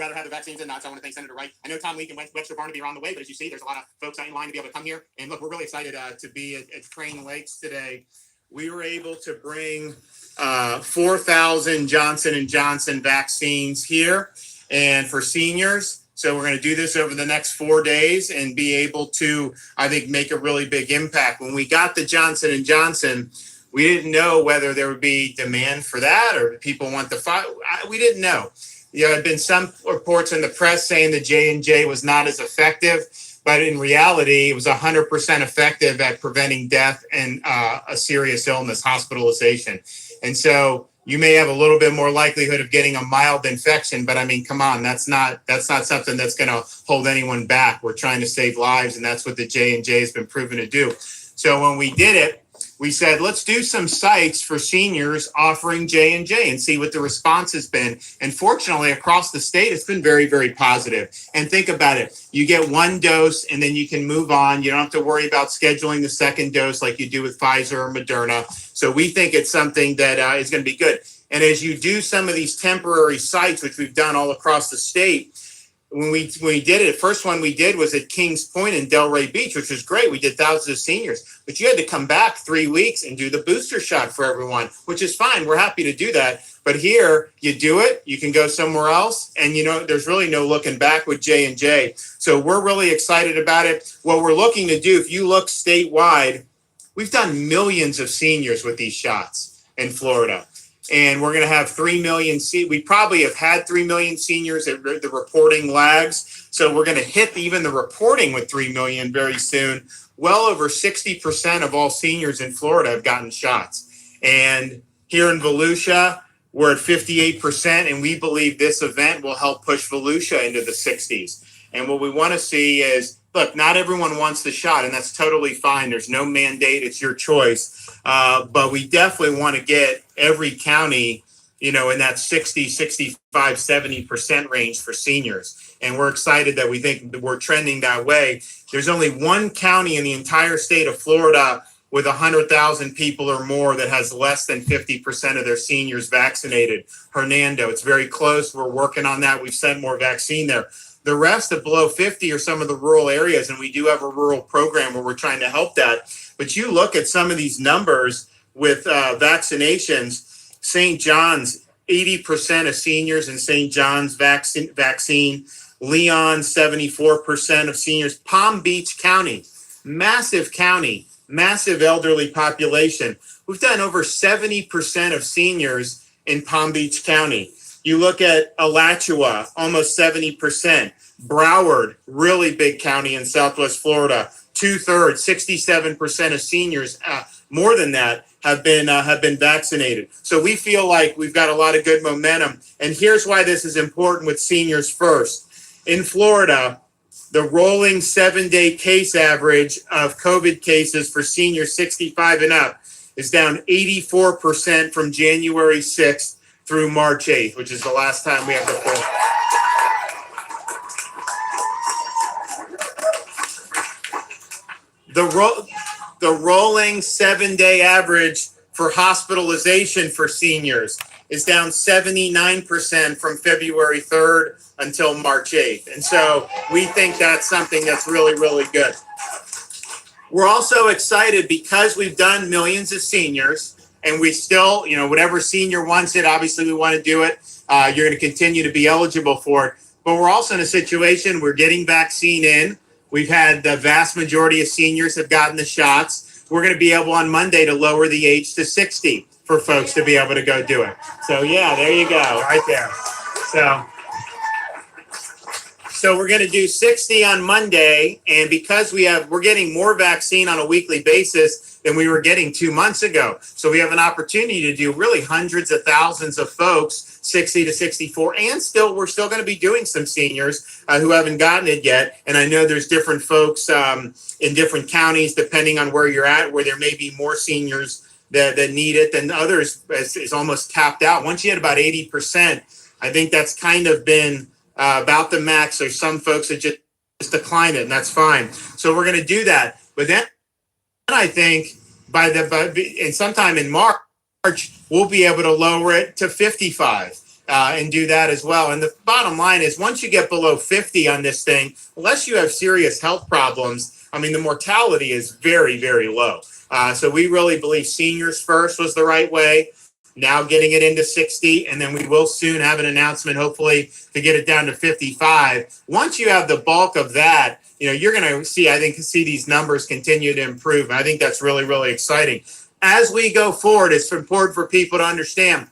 rather have the vaccines than not. So I want to thank Senator Wright. I know Tom Leake and Webster Barnaby are on the way, but as you see, there's a lot of folks in line to be able to come here. And look, we're really excited to be at Crane Lakes today. We were able to bring 4,000 Johnson & Johnson vaccines here and for seniors. So we're going to do this over the next 4 days and be able to, I think, make a really big impact. When we got the Johnson & Johnson, we didn't know whether there would be demand for that or people want the fight. We didn't know. There had been some reports in the press saying the J&J was not as effective, but in reality, it was 100% effective at preventing death and a serious illness, hospitalization. And so you may have a little bit more likelihood of getting a mild infection, but I mean, come on, that's not something that's going to hold anyone back. We're trying to save lives, and that's what the J&J has been proven to do. So when we did it, we said, let's do some sites for seniors offering J&J and see what the response has been. And fortunately, across the state, it's been very, very positive. And think about it. You get one dose and then you can move on. You don't have to worry about scheduling the second dose like you do with Pfizer or Moderna. So we think it's something that is going to be good. And as you do some of these temporary sites, which we've done all across the state, when we did it, the first one we did was at Kings Point in Delray Beach, which was great. We did thousands of seniors, but you had to come back 3 weeks and do the booster shot for everyone, which is fine. We're happy to do that. But here, you do it, you can go somewhere else, and there's really no looking back with J&J. So we're really excited about it. What we're looking to do, if you look statewide, we've done millions of seniors with these shots in Florida. And we're going to have 3 million. We probably have had 3 million seniors. The reporting lags. So we're going to hit even the reporting with 3 million very soon. Well over 60% of all seniors in Florida have gotten shots. And here in Volusia, we're at 58%. And we believe this event will help push Volusia into the 60s. And what we want to see is, look, not everyone wants the shot, and that's totally fine. There's no mandate. It's your choice. But we definitely want to get every county, in that 60, 65, 70% range for seniors. And we're excited that we think that we're trending that way. There's only one county in the entire state of Florida with 100,000 people or more that has less than 50% of their seniors vaccinated. Hernando, it's very close. We're working on that. We've sent more vaccine there. The rest of below 50 are some of the rural areas, and we do have a rural program where we're trying to help that. But you look at some of these numbers with vaccinations. St. John's, 80% of seniors in St. John's vaccine. Leon, 74% of seniors. Palm Beach County, massive county, massive elderly population. We've done over 70% of seniors in Palm Beach County. You look at Alachua, almost 70%. Broward, really big county in Southwest Florida, 2/3, 67% of seniors, more than that, have been vaccinated. So we feel like we've got a lot of good momentum. And here's why this is important with seniors first. In Florida, the rolling 7-day case average of COVID cases for seniors 65 and up is down 84% from January 6th through March 8th, which is the last time we have the full. The rolling 7-day average for hospitalization for seniors is down 79% from February 3rd until March 8th. And so we think that's something that's really, really good. We're also excited because we've done millions of seniors. And we still, whatever senior wants it, obviously we want to do it. You're going to continue to be eligible for it. But we're also in a situation, we're getting vaccine in. We've had the vast majority of seniors have gotten the shots. We're going to be able on Monday to lower the age to 60 for folks to be able to go do it. So yeah, there you go, right there. So we're going to do 60 on Monday. And because we're getting more vaccine on a weekly basis than we were getting 2 months ago. So we have an opportunity to do really hundreds of thousands of folks, 60 to 64, and we're still going to be doing some seniors who haven't gotten it yet. And I know there's different folks in different counties, depending on where you're at, where there may be more seniors that need it than others. Is almost tapped out. Once you hit about 80%, I think that's kind of been about the max. There's some folks that just decline it, and that's fine. So we're going to do that. But then I think and sometime in March, we'll be able to lower it to 55. and do that as well. And the bottom line is, once you get below 50 on this thing, unless you have serious health problems, I mean, the mortality is very, very low. So we really believe seniors first was the right way. Now getting it into 60, and then we will soon have an announcement, hopefully, to get it down to 55. Once you have the bulk of that, you're going to see these numbers continue to improve. And I think that's really, really exciting. As we go forward, it's important for people to understand,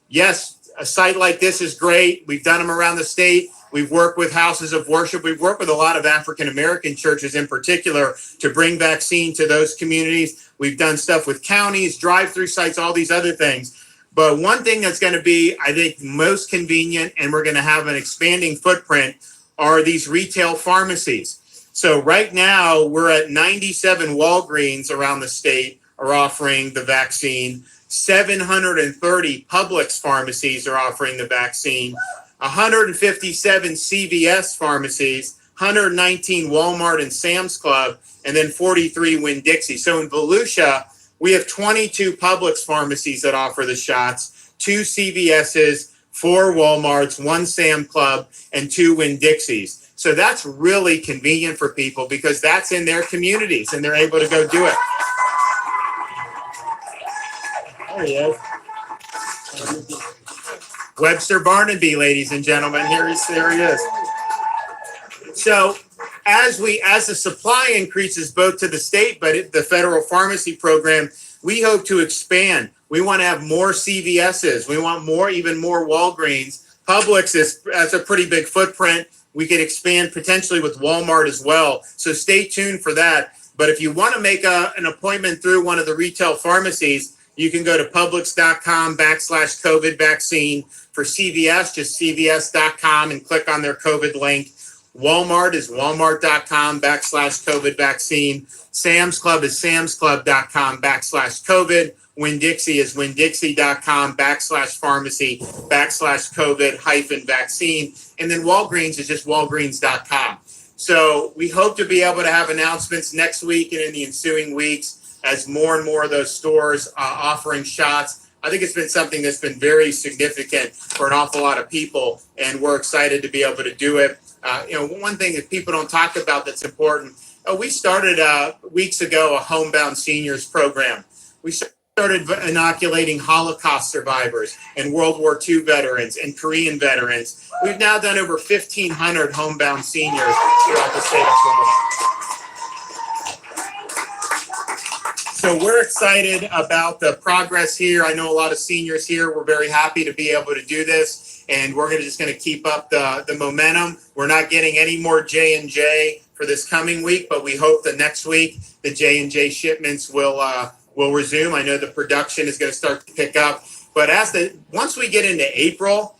yes, a site like this is great. We've done them around the state. We've worked with houses of worship. We've worked with a lot of African-American churches in particular to bring vaccine to those communities. We've done stuff with counties, drive-through sites, all these other things. But one thing that's going to be, I think, most convenient, and we're going to have an expanding footprint, are these retail pharmacies. So right now, we're at 97 Walgreens around the state are offering the vaccine. 730 Publix pharmacies are offering the vaccine. 157 CVS pharmacies, 119 Walmart and Sam's Club, and then 43 Winn-Dixie. So in Volusia, we have 22 Publix pharmacies that offer the shots, 2 CVS's, 4 Walmarts, 1 Sam Club, and 2 Winn-Dixies. So that's really convenient for people because that's in their communities and they're able to go do it. There he is. Webster Barnaby, ladies and gentlemen, there he is. So as the supply increases both to the state, but the federal pharmacy program, we hope to expand. We want to have more CVS's. We want even more Walgreens. Publix has a pretty big footprint. We could expand potentially with Walmart as well. So stay tuned for that. But if you want to make an appointment through one of the retail pharmacies, you can go to publix.com/COVID vaccine. For CVS, just cvs.com and click on their COVID link. Walmart is walmart.com/COVID vaccine. Sam's Club is samsclub.com/COVID. Winn-Dixie is winn-dixie.com/pharmacy/COVID -vaccine. And then Walgreens is just walgreens.com. So we hope to be able to have announcements next week and in the ensuing weeks as more and more of those stores offering shots. I think it's been something that's been very significant for an awful lot of people, and we're excited to be able to do it. One thing that people don't talk about that's important, we started weeks ago a homebound seniors program. We started inoculating Holocaust survivors and World War II veterans and Korean veterans. We've now done over 1,500 homebound seniors throughout the state of Florida. So we're excited about the progress here. I know a lot of seniors here. We're very happy to be able to do this, and we're just going to keep up the momentum. We're not getting any more J&J for this coming week, but we hope that next week the J&J shipments will resume. I know the production is going to start to pick up, but once we get into April,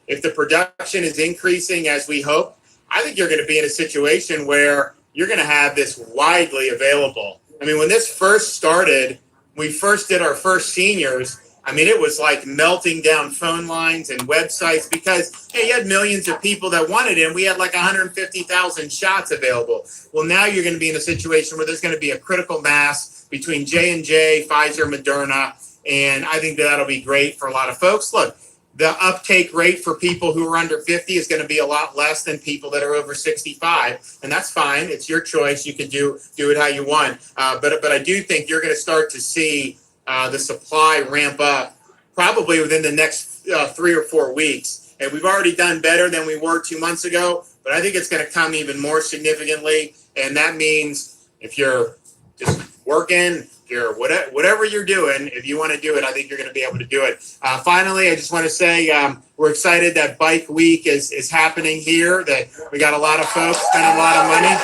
if the production is increasing as we hope, I think you're going to be in a situation where you're going to have this widely available. I mean, when this first started, we first did our first seniors. I mean, it was like melting down phone lines and websites because, hey, you had millions of people that wanted it, and we had like 150,000 shots available. Well, now you're going to be in a situation where there's going to be a critical mass between J&J, Pfizer, Moderna, and I think that'll be great for a lot of folks. Look, the uptake rate for people who are under 50 is going to be a lot less than people that are over 65, and that's fine. It's your choice. You can do it how you want. But I do think you're going to start to see the supply ramp up probably within the next 3 or 4 weeks. And we've already done better than we were 2 months ago, but I think it's going to come even more significantly. And that means if you're just working, whatever you're doing, if you want to do it, I think you're going to be able to do it. Finally, I just want to say we're excited that Bike Week is happening here, that we got a lot of folks spending a lot of money.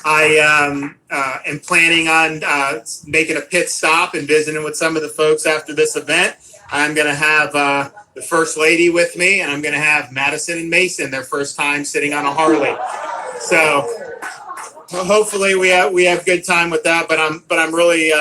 I am planning on making a pit stop and visiting with some of the folks after this event. I'm going to have the First Lady with me, and I'm going to have Madison and Mason, their first time sitting on a Harley. So hopefully we have good time with that, but I'm really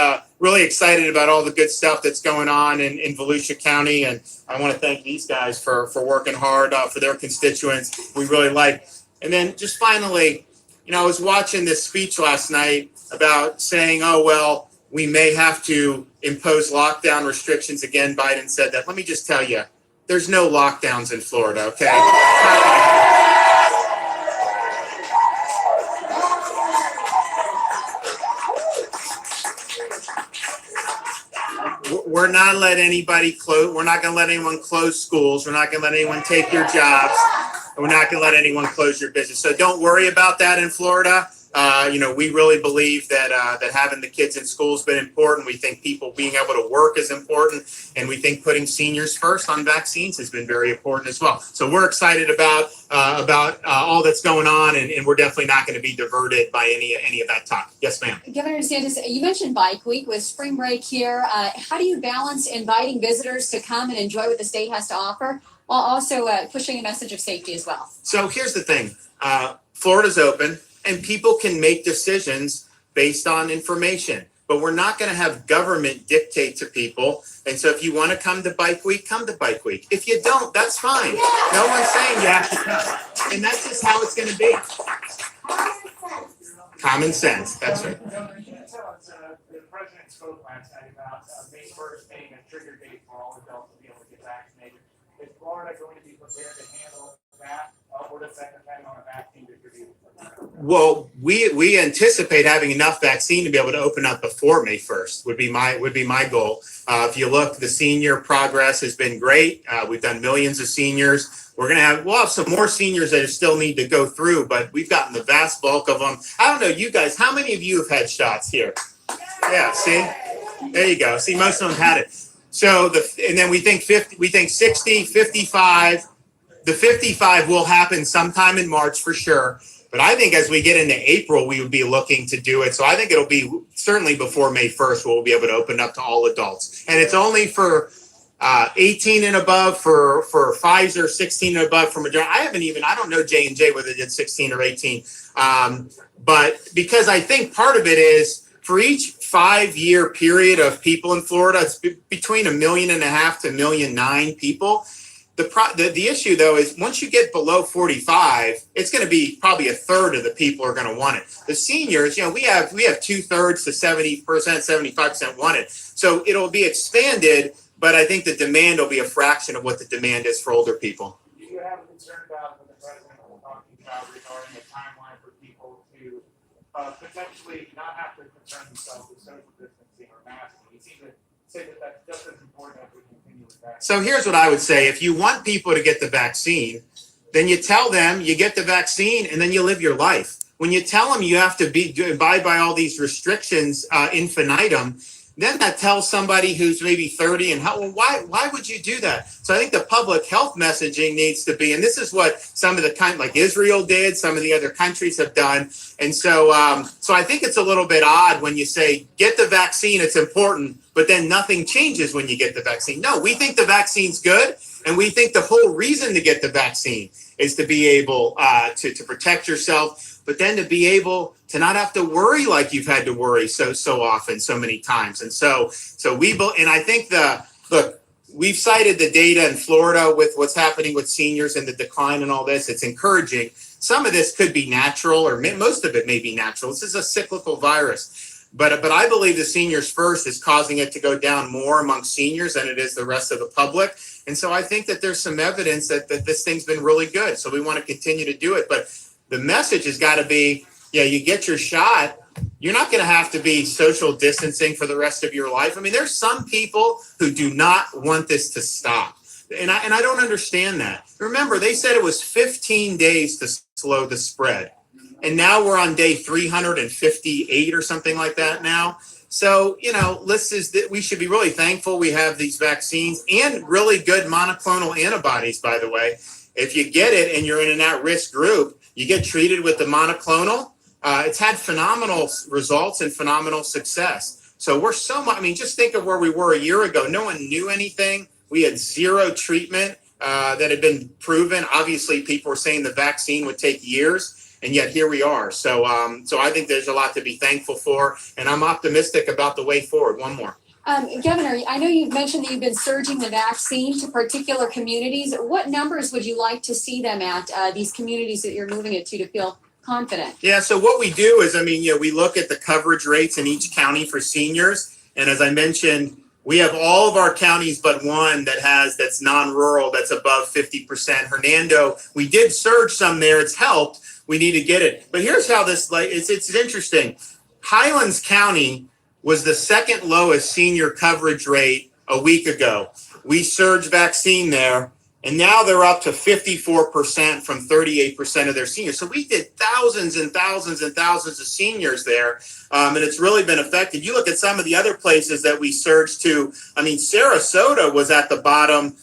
excited about all the good stuff that's going on in Volusia County, and I want to thank these guys for working hard for their constituents. We really like. And then just finally, I was watching this speech last night about saying, oh well, we may have to impose lockdown restrictions again. Biden said that. Let me just tell you, there's no lockdowns in Florida, okay? We're not letting anybody close. We're not going to let anyone close schools. We're not going to let anyone take your jobs. And we're not going to let anyone close your business. So don't worry about that in Florida. We really believe that having the kids in school has been important. We think people being able to work is important, and we think putting seniors first on vaccines has been very important as well. So we're excited about all that's going on, and we're definitely not going to be diverted by any of that talk. Yes, ma'am. Governor DeSantis, you mentioned Bike Week with spring break here. How do you balance inviting visitors to come and enjoy what the state has to offer, while also pushing a message of safety as well? So here's the thing. Florida's open, and people can make decisions based on information. But we're not going to have government dictate to people. And so if you want to come to Bike Week, come to Bike Week. If you don't, that's fine. No one's saying you have to come. And that's just how it's going to be. Common sense. That's right. Governor, can you tell us, the president spoke last night about May 1st being a trigger date for all adults to be able to get vaccinated. Is Florida going to be prepared to handle that, or does that depend on a vaccine distribution? Well, we anticipate having enough vaccine to be able to open up before May 1st would be my goal. If you look, the senior progress has been great. We've done millions of seniors. We'll have some more seniors that still need to go through, but we've gotten the vast bulk of them. I don't know, you guys, how many of you have had shots here? Yeah, see? There you go. See, most of them had it. So and then we think 60, 55. The 55 will happen sometime in March for sure. But I think as we get into April, we would be looking to do it. So I think it'll be certainly before May 1st, we'll be able to open up to all adults. And it's only for 18 and above for Pfizer, 16 and above for Moderna. I don't know J&J whether they did 16 or 18. But because I think part of it is for each 5-year period of people in Florida, it's between 1.5 million to 1.9 million people. The issue, though, is once you get below 45, it's going to be probably a third of the people are going to want it. The seniors, we have 2/3 to 70%, 75% want it. So it'll be expanded, but I think the demand will be a fraction of what the demand is for older people. Do you have a concern about what the president was talking about regarding a timeline for people to potentially not have to concern themselves with social distancing or masking? He seemed to say that that's just as important as we continue with that. So here's what I would say. If you want people to get the vaccine, then you tell them you get the vaccine and then you live your life. When you tell them you have to abide by all these restrictions infinitum, then that tells somebody who's maybe 30 and why would you do that? So I think the public health messaging needs to be, and this is what some of the like Israel did, some of the other countries have done. And so I think it's a little bit odd when you say, get the vaccine, it's important, but then nothing changes when you get the vaccine. No, we think the vaccine's good. And we think the whole reason to get the vaccine is to be able to protect yourself, but then to be able to not have to worry like you've had to worry so often, so many times. And and I think we've cited the data in Florida with what's happening with seniors and the decline and all this. It's encouraging. Some of this could be natural, or most of it may be natural. This is a cyclical virus. But I believe the seniors first is causing it to go down more among seniors than it is the rest of the public. And so I think that there's some evidence that this thing's been really good. So we want to continue to do it. But the message has got to be, you get your shot. You're not going to have to be social distancing for the rest of your life. I mean, there's some people who do not want this to stop. And I don't understand that. Remember, they said it was 15 days to slow the spread. And now we're on day 358 or something like that now. So, we should be really thankful we have these vaccines and really good monoclonal antibodies, by the way. If you get it and you're in an at-risk group, you get treated with the monoclonal. It's had phenomenal results and phenomenal success. So we're just think of where we were a year ago. No one knew anything. We had zero treatment that had been proven. Obviously, people were saying the vaccine would take years. And yet here we are. So I think there's a lot to be thankful for, and I'm optimistic about the way forward. One more. Governor, I know you've mentioned that you've been surging the vaccine to particular communities. What numbers would you like to see them at, these communities that you're moving it to feel confident? Yeah, so what we do is, we look at the coverage rates in each county for seniors. And as I mentioned, we have all of our counties but one that's non-rural, that's above 50%. Hernando, we did surge some there. It's helped. We need to get it. But here's how this, it's interesting. Highlands County was the second lowest senior coverage rate a week ago. We surged vaccine there, and now they're up to 54% from 38% of their seniors. So we did thousands and thousands and thousands of seniors there, and it's really been effective. You look at some of the other places that we surged to. Sarasota was at the bottom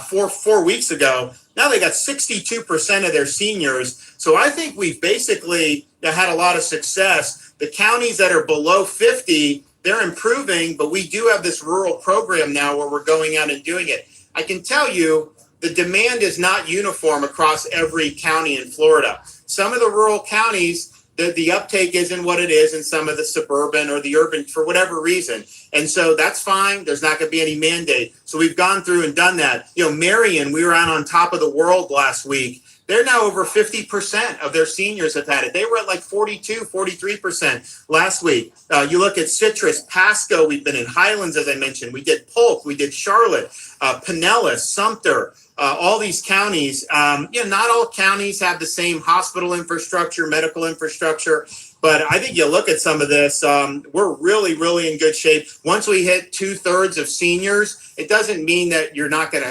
four weeks ago. Now they got 62% of their seniors. So I think we've basically had a lot of success. The counties that are below 50, they're improving, but we do have this rural program now where we're going out and doing it. I can tell you the demand is not uniform across every county in Florida. Some of the rural counties, the uptake isn't what it is in some of the suburban or the urban for whatever reason. And so that's fine. There's not going to be any mandate. So we've gone through and done that. Marion, we were out on top of the world last week. They're now over 50% of their seniors have had it. They were at like 42, 43% last week. You look at Citrus, Pasco, we've been in Highlands, as I mentioned. We did Polk, we did Charlotte, Pinellas, Sumter, all these counties. Not all counties have the same hospital infrastructure, medical infrastructure. But I think you look at some of this, we're really, really in good shape. Once we hit 2/3 of seniors, it doesn't mean that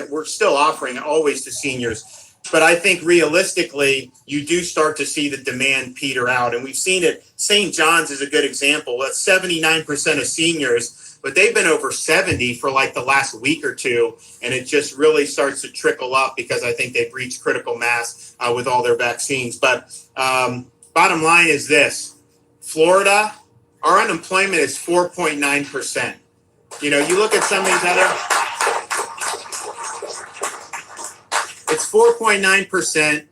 we're still offering always to seniors. But I think realistically, you do start to see the demand peter out. And we've seen it. St. John's is a good example. That's 79% of seniors, but they've been over 70 for like the last week or two. And it just really starts to trickle up because I think they've reached critical mass with all their vaccines. But bottom line is this. Florida, our unemployment is 4.9%. You look at some of these other... It's 4.9%.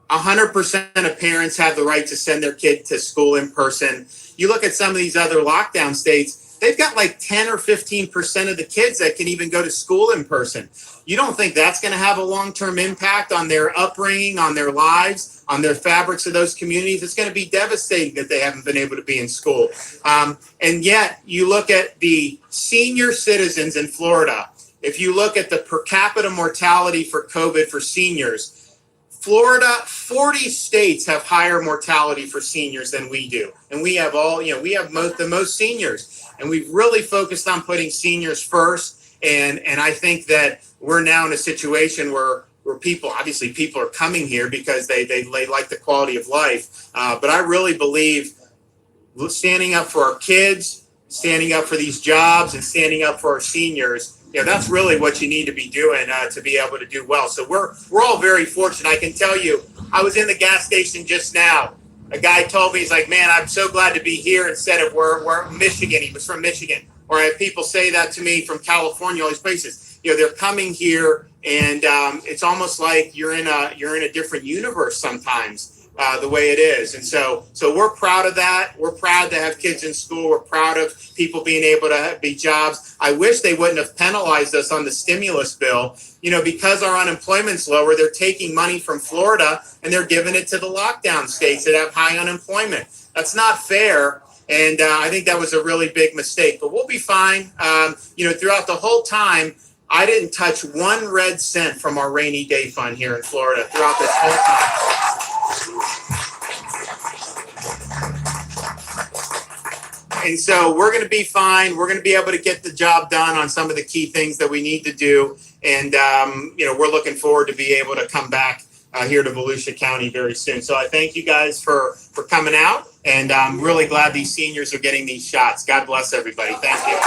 100% of parents have the right to send their kid to school in person. You look at some of these other lockdown states, they've got like 10 or 15% of the kids that can even go to school in person. You don't think that's going to have a long-term impact on their upbringing, on their lives, on their fabrics of those communities? It's going to be devastating that they haven't been able to be in school. And yet, you look at the senior citizens in Florida. If you look at the per capita mortality for COVID for seniors, Florida, 40 states have higher mortality for seniors than we do. And we have the most seniors. And we've really focused on putting seniors first. And I think that we're now in a situation where people are coming here because they like the quality of life. But I really believe standing up for our kids, standing up for these jobs, and standing up for our seniors, that's really what you need to be doing to be able to do well. So we're all very fortunate. I can tell you, I was in the gas station just now. A guy told me, he's like, man, I'm so glad to be here instead of we're Michigan. He was from Michigan. Or I have people say that to me from California, all these places. They're coming here, and it's almost like you're in a different universe sometimes. The way it is. And so we're proud of that. We're proud to have kids in school. We're proud of people being able to be jobs. I wish they wouldn't have penalized us on the stimulus bill. Because our unemployment's lower, they're taking money from Florida and they're giving it to the lockdown states that have high unemployment. That's not fair. And I think that was a really big mistake, but we'll be fine. Throughout the whole time, I didn't touch one red cent from our rainy day fund here in Florida throughout this whole time. And so we're going to be fine. We're going to be able to get the job done on some of the key things that we need to do. And, we're looking forward to be able to come back here to Volusia County very soon. So I thank you guys for coming out. And I'm really glad these seniors are getting these shots. God bless everybody. Thank you.